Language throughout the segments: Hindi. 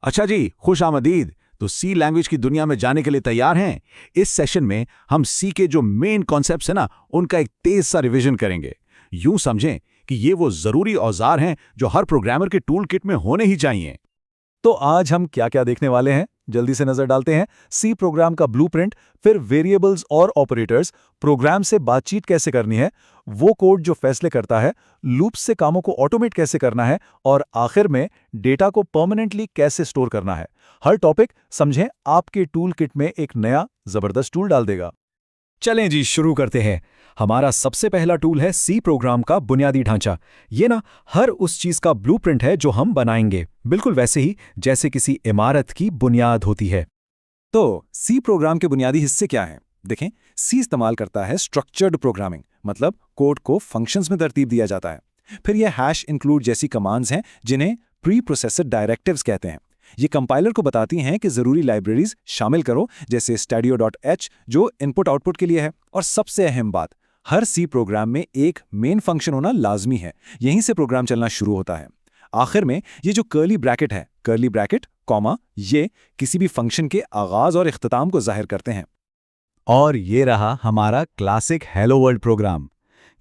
अच्छा जी, खुश आमदीद। तो सी लैंग्वेज की दुनिया में जाने के लिए तैयार हैं? इस सेशन में हम सी के जो मेन कॉन्सेप्ट्स हैं ना, उनका एक तेज सा रिवीजन करेंगे। यूं समझें कि ये वो जरूरी औजार हैं जो हर प्रोग्रामर के टूल किट में होने ही चाहिए। तो आज हम क्या क्या देखने वाले हैं, जल्दी से नजर डालते हैं। सी प्रोग्राम का ब्लूप्रिंट, फिर वेरिएबल्स और ऑपरेटर्स, प्रोग्राम से बातचीत कैसे करनी है, वो कोड जो फैसले करता है, लूप्स से कामों को ऑटोमेट कैसे करना है, और आखिर में डेटा को परमानेंटली कैसे स्टोर करना है। हर टॉपिक समझें आपके टूल किट में एक नया जबरदस्त टूल डाल देगा। चलें जी, शुरू करते हैं। हमारा सबसे पहला टूल है सी प्रोग्राम का बुनियादी ढांचा। ये ना हर उस चीज का ब्लूप्रिंट है जो हम बनाएंगे, बिल्कुल वैसे ही जैसे किसी इमारत की बुनियाद होती है। तो सी प्रोग्राम के बुनियादी हिस्से क्या हैं? देखें, सी इस्तेमाल करता है स्ट्रक्चर्ड प्रोग्रामिंग, मतलब कोड को फंक्शंस में तरतीब दिया जाता है। फिर यह हैश इंक्लूड जैसी कमांड्स हैं जिन्हें प्री प्रोसेसर डायरेक्टिव्स कहते हैं। ये कंपाइलर को बताती हैं कि जरूरी लाइब्रेरीज शामिल करो, जैसे stadio.h जो इनपुट आउटपुट के लिए है। और सबसे अहम बात, हर सी प्रोग्राम में एक मेन फंक्शन होना लाजमी है, यहीं से प्रोग्राम चलना शुरू होता है। आखिर में ये जो कर्ली ब्रैकेट है, कर्ली ब्रैकेट कॉमा, ये किसी भी फंक्शन के आगाज और इख्तिताम को जाहिर करते हैं। और ये रहा हमारा क्लासिक हेलो वर्ल्ड प्रोग्राम।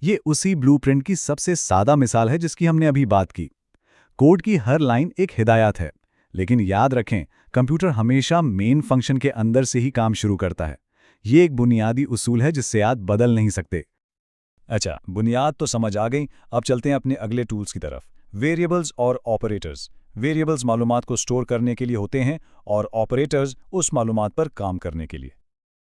ये उसी ब्लूप्रिंट की सबसे सादा मिसाल है जिसकी हमने अभी बात की। कोड की हर लाइन एक हिदायत है, लेकिन याद रखें, कंप्यूटर हमेशा मेन फंक्शन के अंदर से ही काम शुरू करता है। ये एक बुनियादी उसूल है जिससे आप बदल नहीं सकते। अच्छा, बुनियाद तो समझ आ गई। अब चलते हैं अपने अगले टूल्स की तरफ, वेरिएबल्स और ऑपरेटर्स। वेरिएबल्स मालूमात को स्टोर करने के लिए होते हैं और ऑपरेटर्स उस मालूमात पर काम करने के लिए।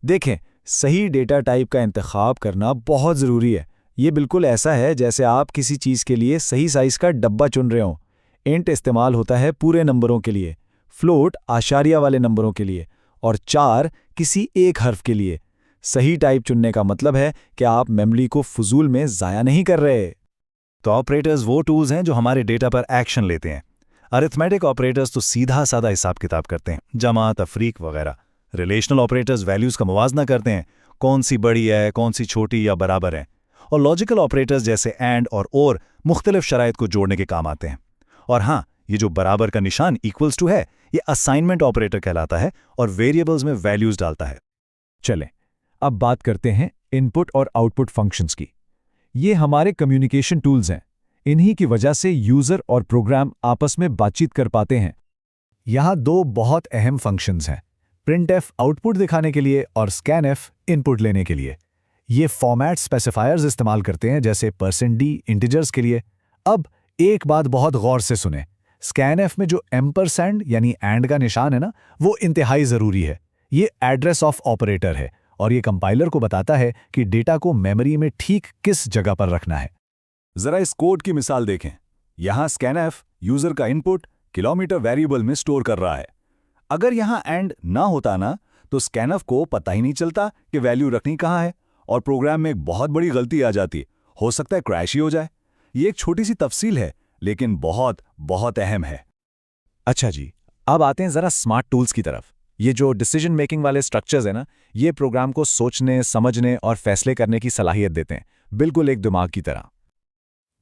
देखें, सही डेटा टाइप का इंतखाब करना बहुत ज़रूरी है। ये बिल्कुल ऐसा है जैसे आप किसी चीज़ के लिए सही साइज़ का डब्बा चुन रहे हो। इंट इस्तेमाल होता है पूरे नंबरों के लिए, फ्लोट आशारिया वाले नंबरों के लिए, और 4 किसी एक हर्फ के लिए। सही टाइप चुनने का मतलब है कि आप मेमोरी को फजूल में ज़ाया नहीं कर रहे। तो ऑपरेटर्स वो टूल्स हैं जो हमारे डेटा पर एक्शन लेते हैं। अरिथमेटिक ऑपरेटर्स तो सीधा साधा हिसाब किताब करते हैं, जमा तफरीक वगैरह। रिलेशनल ऑपरेटर्स वैल्यूज़ का मुवाजना करते हैं, कौन सी बड़ी है, कौन सी छोटी या बराबर है। और लॉजिकल ऑपरेटर्स जैसे एंड और मुख्तलिफ शराइत को जोड़ने के काम आते हैं। और हाँ, ये जो बराबर का निशान इक्वल्स टू है, ये असाइनमेंट ऑपरेटर कहलाता है और वेरिएबल्स में वैल्यूज डालता है। चलें, अब बात करते हैं इनपुट और आउटपुट फंक्शंस की। ये हमारे कम्युनिकेशन टूल्स हैं। इन्हीं की वजह से यूजर और प्रोग्राम आपस में बातचीत कर पाते हैं। यहाँ 2 बहुत अहम फंक्शंस हैं, प्रिंटफ आउटपुट दिखाने के लिए और स्कैनफ इनपुट लेने के लिए। ये फॉर्मेट स्पेसिफायर्स इस्तेमाल करते हैं, जैसे %d इंटीजर्स के लिए। अब एक बात बहुत गौर से सुने, स्कैनफ में जो एम्परसैंड यानी एंड का निशान है ना, वो इंतहाई ज़रूरी है। ये एड्रेस ऑफ ऑपरेटर है और ये कंपाइलर को बताता है कि डेटा को मेमोरी में ठीक किस जगह पर रखना है। जरा इस कोड की मिसाल देखें। यहाँ स्कैनफ यूजर का इनपुट किलोमीटर वेरिएबल में स्टोर कर रहा है। अगर यहाँ एंड ना होता ना, तो स्कैनफ को पता ही नहीं चलता कि वैल्यू रखनी कहाँ है और प्रोग्राम में एक बहुत बड़ी गलती आ जाती, हो सकता है क्रैश ही हो जाए। ये एक छोटी सी तफसील है, लेकिन बहुत बहुत अहम है। अच्छा जी, अब आते हैं जरा स्मार्ट टूल्स की तरफ। ये जो डिसीजन मेकिंग वाले स्ट्रक्चर्स हैं ना, ये प्रोग्राम को सोचने, समझने और फैसले करने की सलाहियत देते हैं, बिल्कुल एक दिमाग की तरह।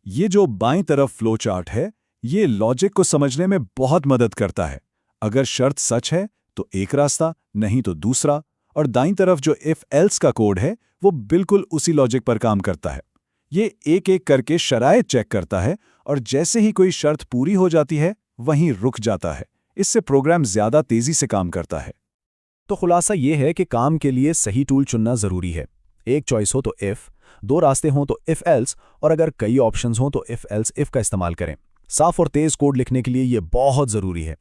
ये जो बाईं तरफ फ्लो चार्ट है, ये लॉजिक को समझने में बहुत मदद करता है। अगर शर्त सच है तो एक रास्ता, नहीं तो दूसरा। और दाईं तरफ जो इफ एल्स का कोड है, वो बिल्कुल उसी लॉजिक पर काम करता है। ये एक एक करके शराइत चेक करता है और जैसे ही कोई शर्त पूरी हो जाती है, वहीं रुक जाता है। इससे प्रोग्राम ज्यादा तेजी से काम करता है। तो खुलासा ये है कि काम के लिए सही टूल चुनना जरूरी है। एक चॉइस हो तो इफ, 2 रास्ते हों तो इफ एल्स, और अगर कई ऑप्शंस हों तो इफ एल्स इफ का इस्तेमाल करें। साफ और तेज कोड लिखने के लिए ये बहुत जरूरी है।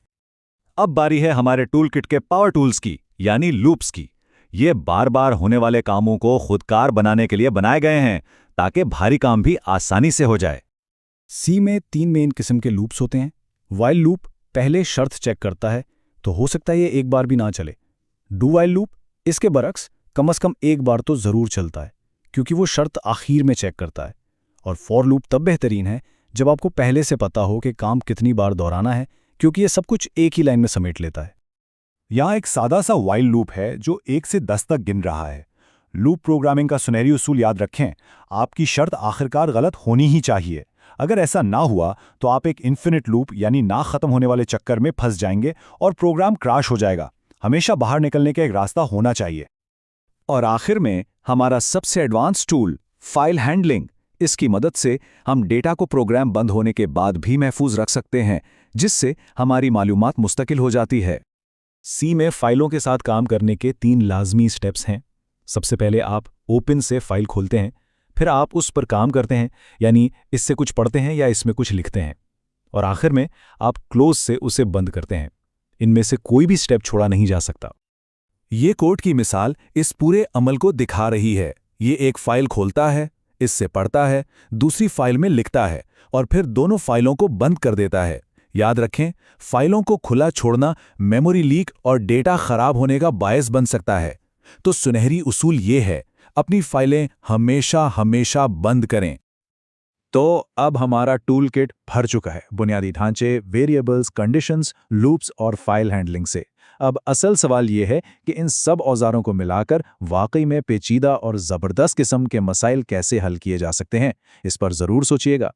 अब बारी है हमारे टूल किट के पावर टूल्स की, यानी लूप्स की। ये बार बार होने वाले कामों को खुदकार बनाने के लिए बनाए गए हैं, ताकि भारी काम भी आसानी से हो जाए। सी में 3 मेन किस्म के लूप्स होते हैं। वाइल लूप पहले शर्त चेक करता है, तो हो सकता है ये एक बार भी ना चले। डू वाइल लूप इसके बरक्स कम से कम एक बार तो जरूर चलता है, क्योंकि वो शर्त आखिर में चेक करता है। और फॉर लूप तब बेहतरीन है जब आपको पहले से पता हो कि काम कितनी बार दोहराना है, क्योंकि ये सब कुछ एक ही लाइन में समेट लेता है। यहाँ एक सादा सा वाइल लूप है जो 1 से 10 तक गिन रहा है। लूप प्रोग्रामिंग का सुनहरी उसूल याद रखें, आपकी शर्त आखिरकार गलत होनी ही चाहिए। अगर ऐसा ना हुआ तो आप एक इन्फिनिट लूप यानी ना खत्म होने वाले चक्कर में फंस जाएंगे और प्रोग्राम क्रैश हो जाएगा। हमेशा बाहर निकलने का एक रास्ता होना चाहिए। और आखिर में हमारा सबसे एडवांस टूल फाइल हैंडलिंग। इसकी मदद से हम डेटा को प्रोग्राम बंद होने के बाद भी महफूज रख सकते हैं, जिससे हमारी मालूमात मुस्तकिल हो जाती है। सी में फाइलों के साथ काम करने के 3 लाजमी स्टेप्स हैं। सबसे पहले आप ओपन से फाइल खोलते हैं, फिर आप उस पर काम करते हैं, यानी इससे कुछ पढ़ते हैं या इसमें कुछ लिखते हैं, और आखिर में आप क्लोज से उसे बंद करते हैं। इनमें से कोई भी स्टेप छोड़ा नहीं जा सकता। ये कोड की मिसाल इस पूरे अमल को दिखा रही है। ये एक फाइल खोलता है, इससे पढ़ता है, दूसरी फाइल में लिखता है और फिर दोनों फाइलों को बंद कर देता है। याद रखें, फाइलों को खुला छोड़ना मेमोरी लीक और डेटा खराब होने का बायस बन सकता है। तो सुनहरी उसूल ये है, अपनी फाइलें हमेशा हमेशा बंद करें। तो अब हमारा टूल किट भर चुका है बुनियादी ढांचे, वेरिएबल्स, कंडीशंस, लूप्स और फाइल हैंडलिंग से। अब असल सवाल यह है कि इन सब औजारों को मिलाकर वाकई में पेचीदा और ज़बरदस्त किस्म के मसाइल कैसे हल किए जा सकते हैं। इस पर ज़रूर सोचिएगा।